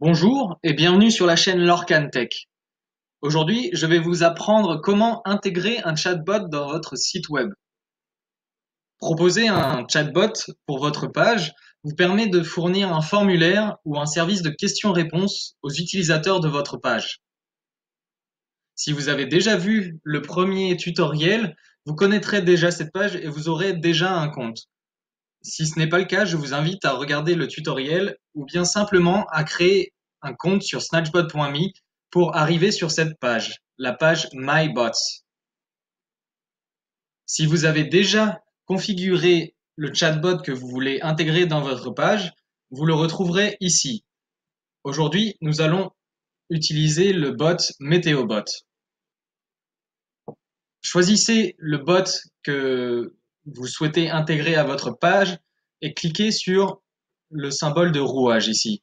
Bonjour et bienvenue sur la chaîne Lorcan Tech. Aujourd'hui, je vais vous apprendre comment intégrer un chatbot dans votre site web. Proposer un chatbot pour votre page vous permet de fournir un formulaire ou un service de questions-réponses aux utilisateurs de votre page. Si vous avez déjà vu le premier tutoriel, vous connaîtrez déjà cette page et vous aurez déjà un compte. Si ce n'est pas le cas, je vous invite à regarder le tutoriel ou bien simplement à créer un compte sur snatchbot.me pour arriver sur cette page, la page My Bots. Si vous avez déjà configuré le chatbot que vous voulez intégrer dans votre page, vous le retrouverez ici. Aujourd'hui, nous allons utiliser le bot MétéoBot. Choisissez le bot que vous souhaitez intégrer à votre page et cliquez sur le symbole de rouage ici.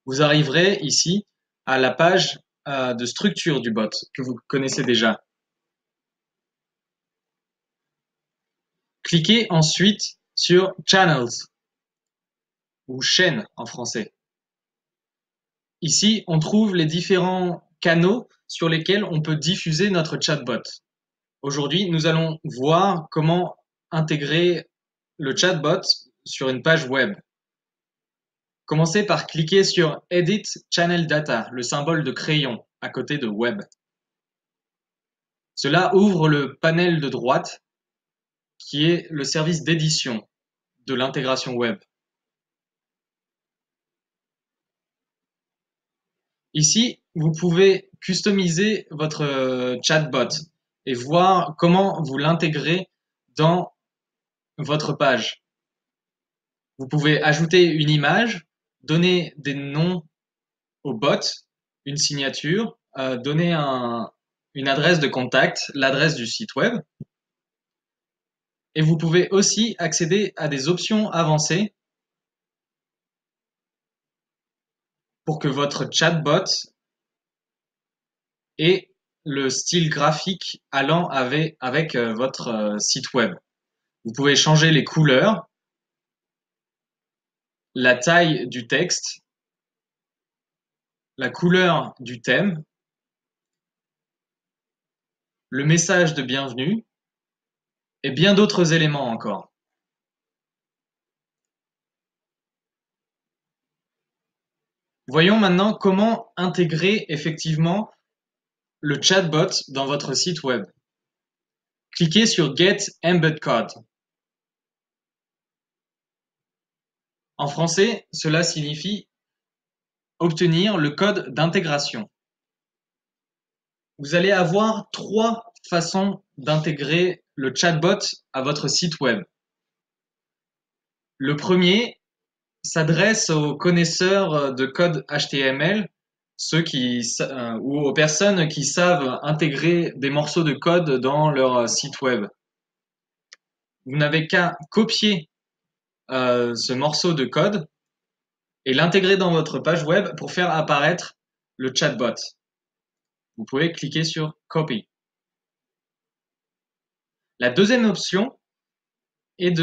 Vous arriverez ici à la page de structure du bot que vous connaissez déjà. Cliquez ensuite sur Channels ou chaîne en français. Ici, on trouve les différents canaux sur lesquels on peut diffuser notre chatbot. Aujourd'hui, nous allons voir comment intégrer le chatbot sur une page web. Commencez par cliquer sur Edit Channel Data, le symbole de crayon à côté de Web. Cela ouvre le panel de droite qui est le service d'édition de l'intégration web. Ici, vous pouvez customiser votre chatbot et voir comment vous l'intégrez dans votre page. Vous pouvez ajouter une image, donner des noms au bot, une signature, donner une adresse de contact, l'adresse du site web. Et vous pouvez aussi accéder à des options avancées pour que votre chatbot ait le style graphique allant avec votre site web. Vous pouvez changer les couleurs, la taille du texte, la couleur du thème, le message de bienvenue et bien d'autres éléments encore. Voyons maintenant comment intégrer effectivement le chatbot dans votre site web. Cliquez sur Get Embed Code. En français, cela signifie obtenir le code d'intégration. Vous allez avoir trois façons d'intégrer le chatbot à votre site web. Le premier s'adresse aux connaisseurs de code HTML, ou aux personnes qui savent intégrer des morceaux de code dans leur site web. Vous n'avez qu'à copier ce morceau de code et l'intégrer dans votre page web pour faire apparaître le chatbot. Vous pouvez cliquer sur Copy. La deuxième option est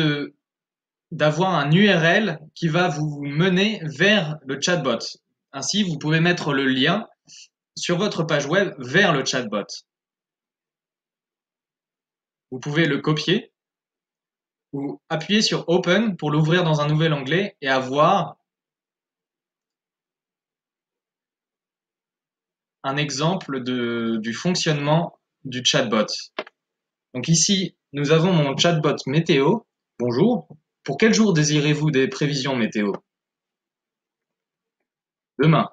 d'avoir un URL qui va vous mener vers le chatbot. Ainsi, vous pouvez mettre le lien sur votre page web vers le chatbot. Vous pouvez le copier ou appuyer sur Open pour l'ouvrir dans un nouvel onglet et avoir un exemple du fonctionnement du chatbot. Donc ici, nous avons mon chatbot météo. Bonjour. Pour quel jour désirez-vous des prévisions météo? Demain.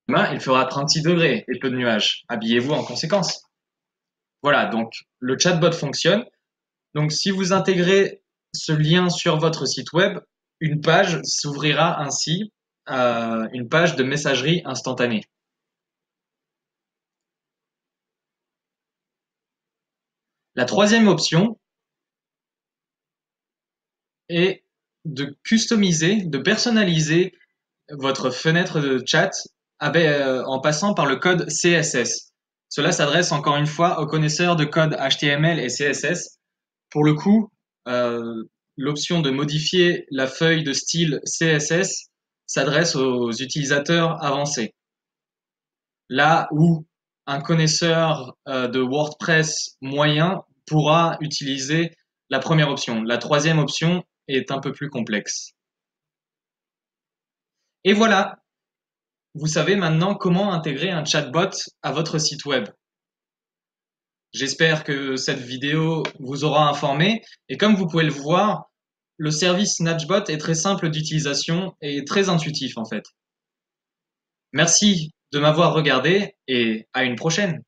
Demain, il fera 36 degrés et peu de nuages. Habillez-vous en conséquence. Voilà, donc le chatbot fonctionne. Donc si vous intégrez ce lien sur votre site web, une page s'ouvrira ainsi, une page de messagerie instantanée. La troisième option est de customiser, de personnaliser votre fenêtre de chat en passant par le code CSS. Cela s'adresse encore une fois aux connaisseurs de code HTML et CSS. Pour le coup, l'option de modifier la feuille de style CSS s'adresse aux utilisateurs avancés. Là où un connaisseur de WordPress moyen pourra utiliser la première option. La troisième option est un peu plus complexe. Et voilà, vous savez maintenant comment intégrer un chatbot à votre site web. J'espère que cette vidéo vous aura informé et comme vous pouvez le voir, le service Snatchbot est très simple d'utilisation et très intuitif en fait. Merci de m'avoir regardé et à une prochaine.